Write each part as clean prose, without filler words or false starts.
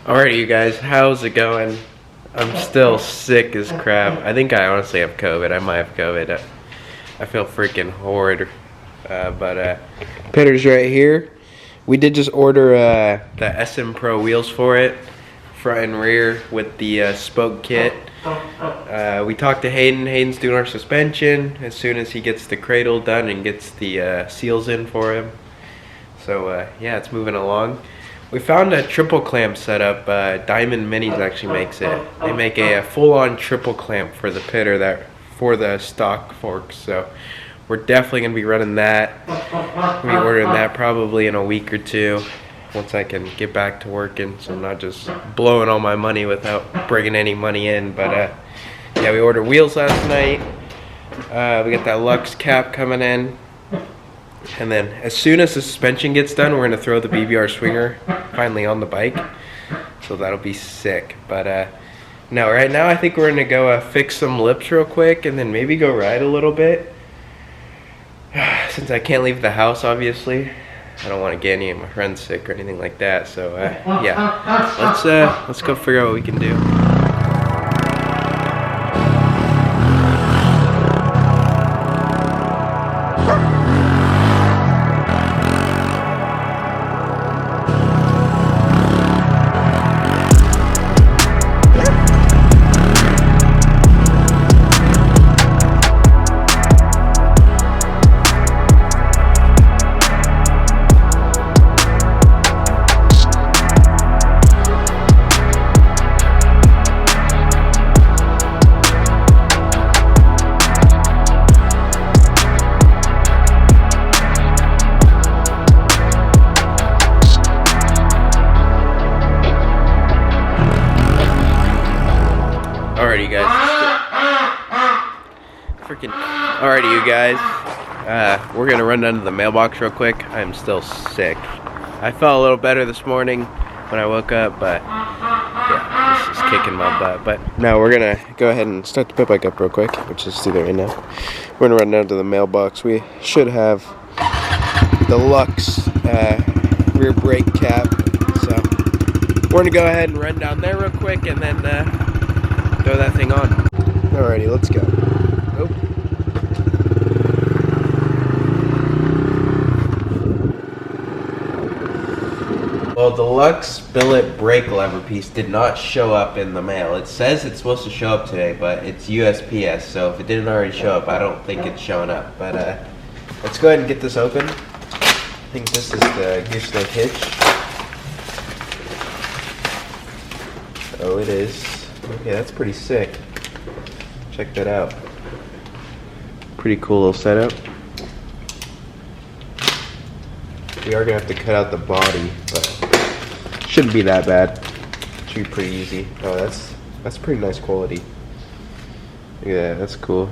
Alrighty, you guys, how's it going? I'm still sick as crap. I think I honestly have COVID. I might have COVID. I feel freaking horrid. Pitter's right here. We did just order the SM Pro wheels for it, front and rear with the spoke kit. We talked to Hayden. Hayden's doing our suspension as soon as he gets the cradle done and gets the seals in for him. So yeah, it's moving along. We found a triple clamp setup. Diamond Minis actually makes it. They make a full-on triple clamp for the pitter for the stock forks. So we're definitely gonna be running that. We'll be ordering that probably in a week or two once I can get back to working, so I'm not just blowing all my money without bringing any money in. But yeah, we ordered wheels last night. We got that Lux cap coming in. And then as soon as the suspension gets done, we're going to throw the BBR swinger finally on the bike. So that'll be sick. But no, right now I think we're going to go fix some lips real quick and then maybe go ride a little bit. Since I can't leave the house, obviously. I don't want to get any of my friends sick or anything like that. So yeah, let's go figure out what we can do. Alrighty, you guys. We're gonna run down to the mailbox real quick. I'm still sick. I felt a little better this morning when I woke up, but yeah, this is kicking my butt. But now we're gonna go ahead and start the pit bike up real quick, which is do that right now. We're gonna run down to the mailbox. We should have the Lux rear brake cap, so we're gonna go ahead and run down there real quick and then throw that thing on. Alrighty, let's go. Well, the Lux billet brake lever piece did not show up in the mail. It says it's supposed to show up today, but it's USPS, so if it didn't already show up, I don't think it's showing up. But let's go ahead and get this open. I think this is the gooseneck hitch. Oh, it is. Okay, that's pretty sick. Check that out. Pretty cool little setup. We are gonna have to cut out the body, but shouldn't be that bad. Should be pretty easy. Oh, that's pretty nice quality. Look at that, that's cool.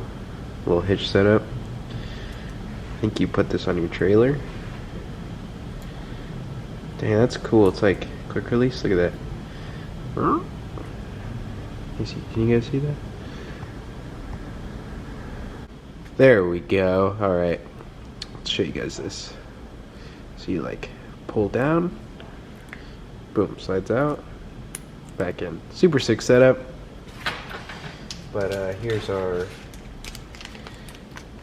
Little hitch setup. I think you put this on your trailer. Dang, that's cool. It's like quick release. Look at that. Can you guys see that? There we go. Alright. Let's show you guys this. So you like pull down, boom, slides out, back in. Super sick setup. But here's our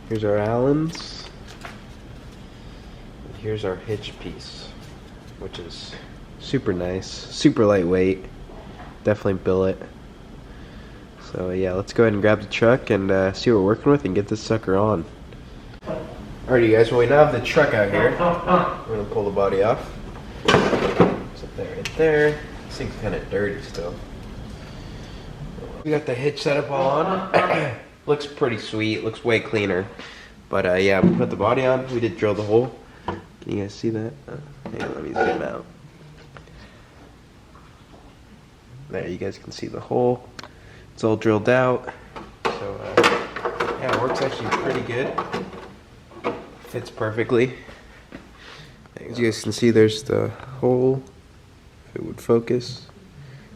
Allens. And here's our hitch piece, which is super nice, super lightweight, definitely billet. So yeah, let's go ahead and grab the truck and see what we're working with and get this sucker on. Alrighty, guys, well, we now have the truck out here. We're gonna pull the body off. It's up there, right there. This thing's kind of dirty still. We got the hitch setup all on. Looks pretty sweet, looks way cleaner. But yeah, we put the body on. We did drill the hole. Can you guys see that? Hang on, let me zoom out. There, you guys can see the hole. It's all drilled out. So yeah, it works actually pretty good. Fits perfectly. As you guys can see, there's the hole. If it would focus.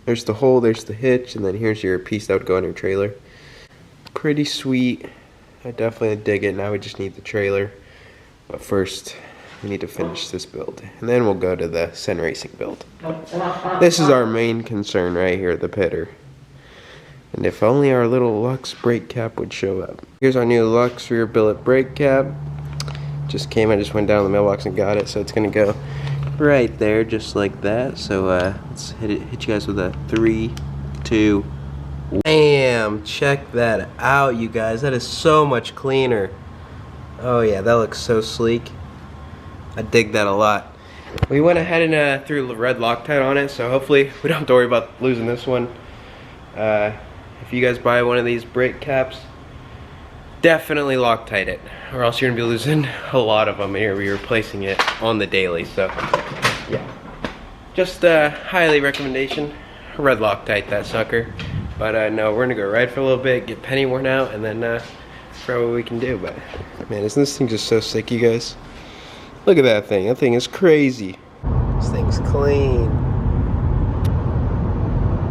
There's the hole, there's the hitch, and then here's your piece that would go on your trailer. Pretty sweet. I definitely dig it. Now we just need the trailer. But first, we need to finish this build. And then we'll go to the Sen Racing build. This is our main concern right here, the pitter. And if only our little Lux brake cap would show up. Here's our new Lux rear billet brake cap. Just came, I just went down to the mailbox and got it, so it's gonna go right there, just like that. So let's hit you guys with a 3, 2, bam! Check that out, you guys. That is so much cleaner. Oh yeah, that looks so sleek. I dig that a lot. We went ahead and threw the red Loctite on it, so hopefully we don't have to worry about losing this one. If you guys buy one of these brake caps, definitely Loctite it, or else you're gonna be losing a lot of them. Here we're replacing it on the daily, so yeah. Just a highly recommendation. Red Loctite that sucker. But no, we're gonna go ride for a little bit, get penny worn out, and then try what we can do. But man, isn't this thing just so sick, you guys? Look at that thing. That thing is crazy. This thing's clean.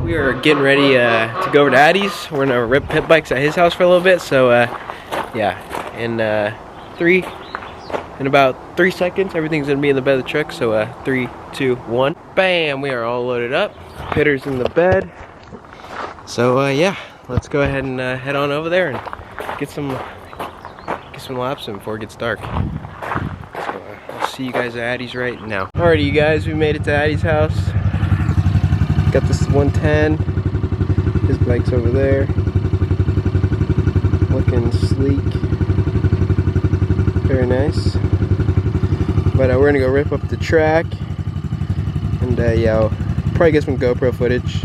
We are getting ready to go over to Addie's. We're gonna rip pit bikes at his house for a little bit. So yeah, in about 3 seconds, everything's gonna be in the bed of the truck. So 3, 2, 1, bam! We are all loaded up. Pitter's in the bed. So yeah, let's go ahead and head on over there and get some laps in before it gets dark. So I'll see you guys at Addie's right now. Alrighty, you guys, we made it to Addie's house. Got this 110. His bike's over there, looking sleek, very nice. But we're gonna go rip up the track, and yeah, I'll probably get some GoPro footage.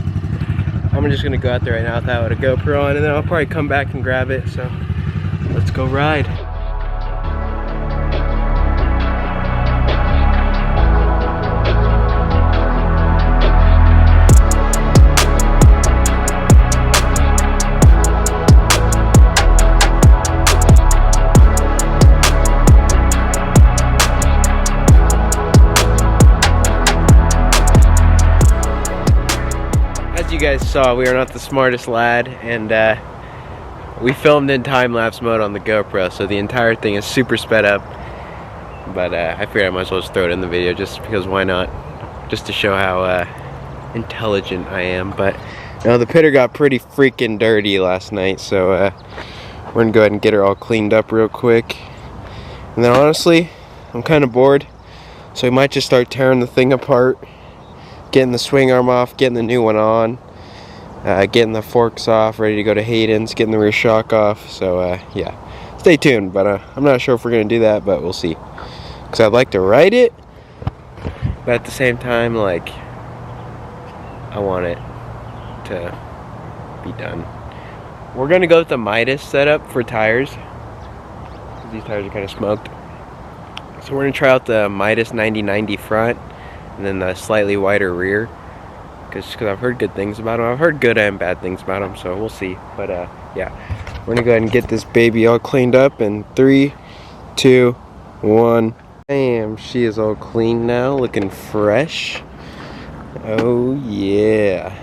I'm just gonna go out there right now without a GoPro on, and then I'll probably come back and grab it. So let's go ride. You guys saw, we are not the smartest lad, and we filmed in time-lapse mode on the GoPro, so the entire thing is super sped up. But I figured I might as well just throw it in the video, just because why not, just to show how intelligent I am. But you know, the pitter got pretty freaking dirty last night, so we're gonna go ahead and get her all cleaned up real quick. And then honestly, I'm kind of bored, so we might just start tearing the thing apart, getting the swing arm off, getting the new one on, getting the forks off, ready to go to Hayden's, getting the rear shock off. So yeah, stay tuned. But I'm not sure if we're gonna do that, but we'll see. Cause I'd like to ride it, but at the same time, like, I want it to be done. We're gonna go with the Midas setup for tires. These tires are kind of smoked. So we're gonna try out the Midas 90/90 front, and then the slightly wider rear, because I've heard good things about them. I've heard good and bad things about them, so we'll see. But yeah, we're gonna go ahead and get this baby all cleaned up in 3, 2, 1. Bam, she is all clean now, looking fresh. Oh yeah.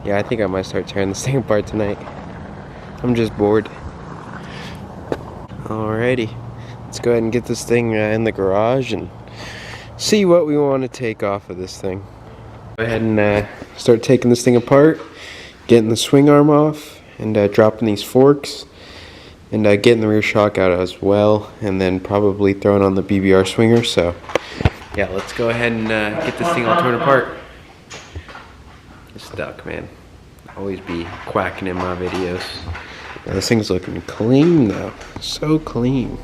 Yeah, I think I might start tearing this thing apart tonight. I'm just bored. Alrighty, let's go ahead and get this thing in the garage and see what we want to take off of this thing. Go ahead and start taking this thing apart, getting the swing arm off, and dropping these forks, and getting the rear shock out as well, and then probably throwing on the BBR swinger. So yeah, let's go ahead and get this thing all torn apart. It's stuck, man. Always be quacking in my videos. Now, this thing's looking clean though, so clean.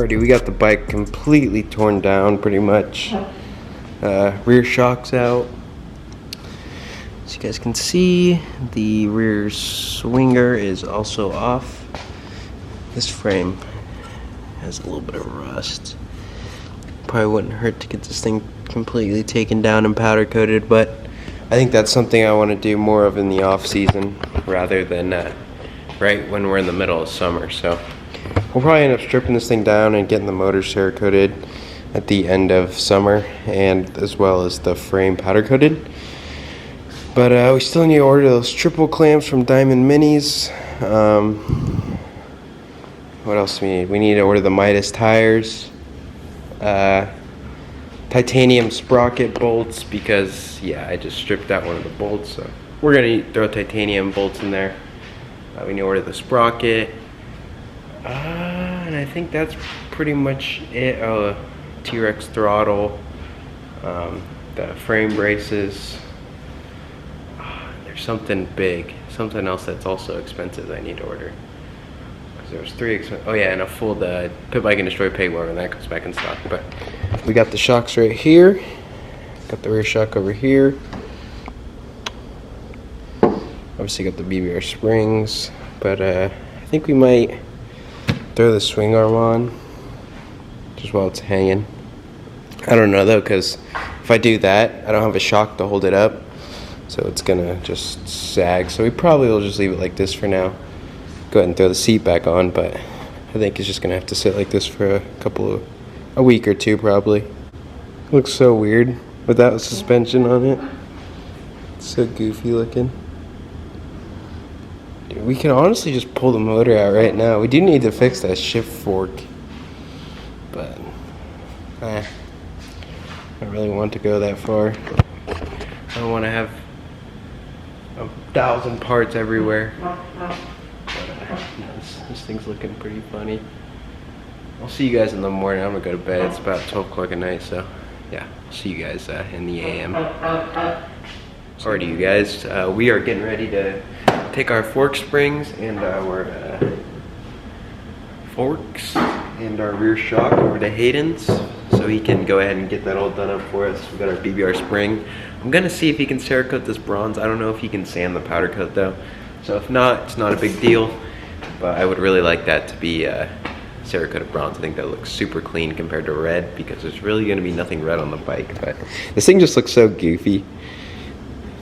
Alrighty, we got the bike completely torn down pretty much. Rear shock's out. As you guys can see, the rear swinger is also off. This frame has a little bit of rust. Probably wouldn't hurt to get this thing completely taken down and powder coated, but I think that's something I want to do more of in the off season rather than right when we're in the middle of summer. So we'll probably end up stripping this thing down and getting the motor Cerakoted at the end of summer, and as well as the frame powder coated. But we still need to order those triple clamps from Diamond Minis. What else do we need? We need to order the Midas tires. Titanium sprocket bolts, because yeah, I just stripped out one of the bolts, so we're gonna throw titanium bolts in there. We need to order the sprocket, and I think that's pretty much it. T-Rex throttle, the frame braces. There's something big, something else that's also expensive I need to order. There's 3 expensive. Oh yeah, and a full Pit Bike and Destroy peg bar when that comes back in stock. But we got the shocks right here. Got the rear shock over here. Obviously got the BBR springs, but I think we might throw the swing arm on just while it's hanging. I don't know though, because if I do that, I don't have a shock to hold it up, so it's gonna just sag. So we probably will just leave it like this for now. Go ahead and throw the seat back on, but I think it's just gonna have to sit like this for a week or two probably. Looks so weird without suspension on it. It's so goofy looking. Dude, we can honestly just pull the motor out right now. We do need to fix that shift fork, but I don't really want to go that far. I don't want to have 1,000 parts everywhere. This thing's looking pretty funny. I'll see you guys in the morning. I'm gonna go to bed. It's about 12 o'clock at night, so yeah, I'll see you guys in the AM. Alrighty, you guys, we are getting ready to take our fork springs and our forks and our rear shock over to Hayden's, so he can go ahead and get that all done up for us. We got our BBR spring. I'm gonna see if he can Cerakote this bronze. I don't know if he can sand the powder coat though, so if not, it's not a big deal. But I would really like that to be Cerakoted bronze. I think that looks super clean compared to red, because there's really going to be nothing red on the bike. But this thing just looks so goofy.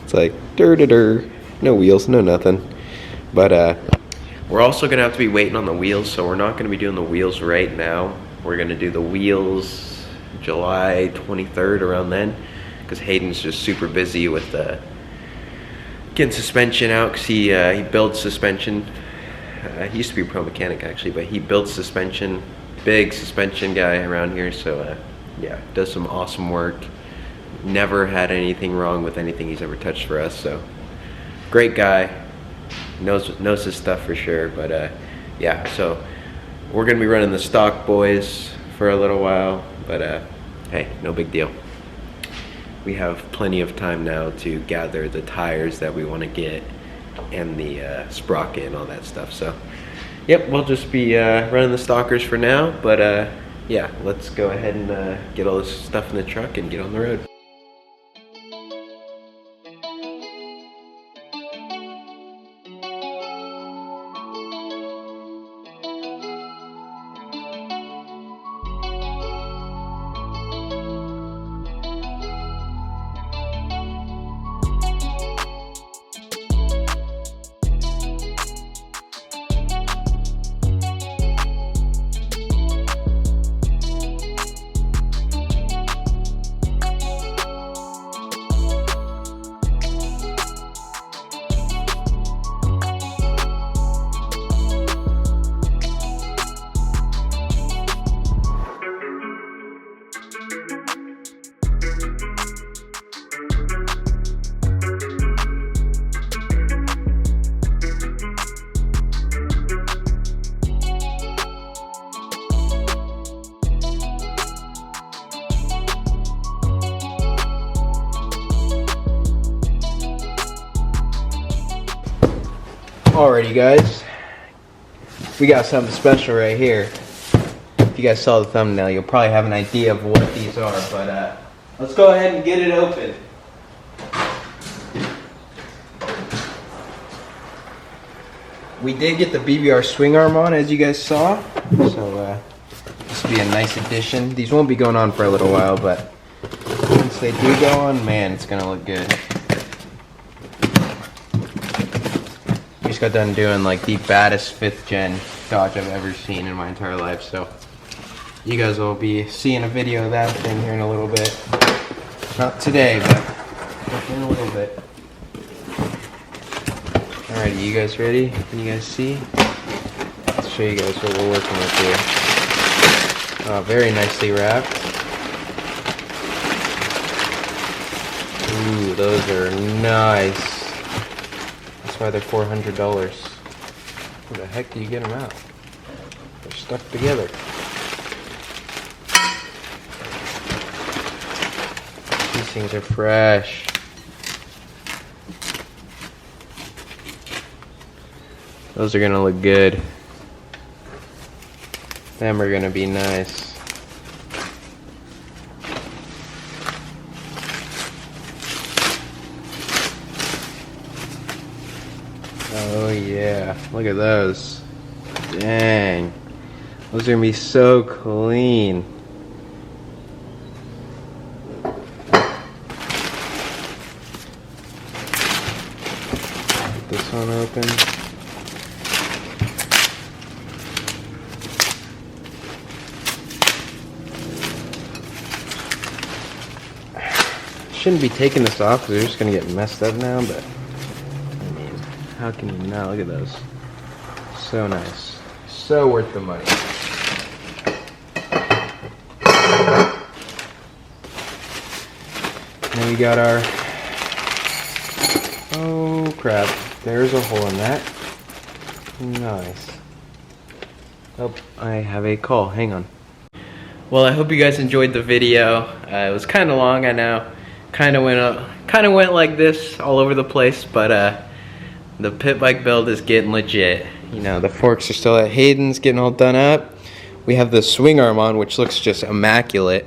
It's like no wheels, no nothing. But we're also going to have to be waiting on the wheels, so we're not going to be doing the wheels right now. We're going to do the wheels July 23rd, around then, because Hayden's just super busy with getting suspension out, because he builds suspension. He used to be a pro mechanic actually, but he builds suspension, big suspension guy around here, so yeah, does some awesome work. Never had anything wrong with anything he's ever touched for us, so great guy, knows his stuff for sure. But yeah, so we're gonna be running the stock boys for a little while, but hey, no big deal. We have plenty of time now to gather the tires that we want to get and the sprocket and all that stuff. So yep, we'll just be running the stalkers for now, but yeah, let's go ahead and get all this stuff in the truck and get on the road. Alrighty guys, we got something special right here. if you guys saw the thumbnail, you'll probably have an idea of what these are, but let's go ahead and get it open. We did get the BBR swing arm on, as you guys saw, so this will be a nice addition. These won't be going on for a little while, but once they do go on, man, it's gonna look good. We just got done doing like the baddest 5th gen Dodge I've ever seen in my entire life, so you guys will be seeing a video of that thing here in a little bit. Not today, but in a little bit. Alrighty, you guys ready? Can you guys see? Let's show you guys what we're working with here. Very nicely wrapped. Ooh, those are nice. That's why they're $400. Where the heck do you get them out? They're stuck together. These things are fresh. Those are gonna look good. Them are gonna be nice. Oh yeah, look at those. Dang. Those are gonna be so clean. Get this one open. Shouldn't be taking this off because they're just gonna get messed up now, but I mean, how can you not? Look at those. So nice. So worth the money. And then we got our, oh crap, there's a hole in that. Nice. Oh, I have a call, hang on. Well, I hope you guys enjoyed the video. It was kind of long, I know. Kind of went like this all over the place, but the pit bike build is getting legit. You know, the forks are still at Hayden's, getting all done up. We have the swing arm on, which looks just immaculate.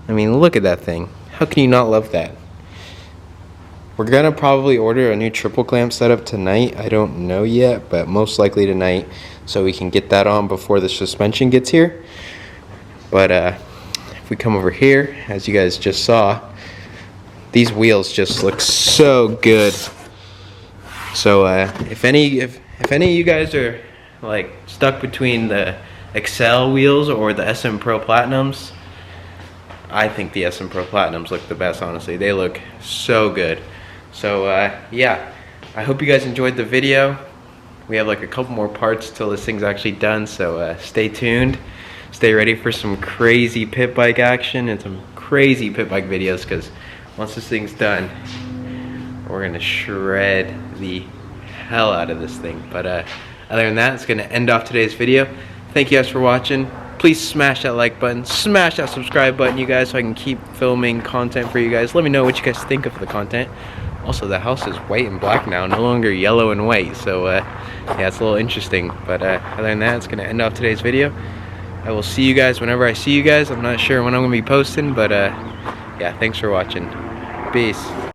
I mean, look at that thing. How can you not love that? We're gonna probably order a new triple clamp setup tonight. I don't know yet, but most likely tonight, so we can get that on before the suspension gets here. But if we come over here, as you guys just saw, these wheels just look so good. So if any of you guys are like stuck between the Excel wheels or the SM Pro Platinums, I think the SM Pro Platinums look the best, honestly. They look so good. So yeah, I hope you guys enjoyed the video. We have like a couple more parts till this thing's actually done, so stay tuned. Stay ready for some crazy pit bike action and some crazy pit bike videos, because once this thing's done, we're gonna shred the hell out of this thing. But other than that, it's gonna end off today's video. Thank you guys for watching. Please smash that like button, smash that subscribe button, you guys, so I can keep filming content for you guys. Let me know what you guys think of the content. Also, the house is white and black now, no longer yellow and white, so yeah, it's a little interesting. But other than that, it's gonna end off today's video. I will see you guys whenever I see you guys. I'm not sure when I'm gonna be posting, but yeah, thanks for watching. Peace.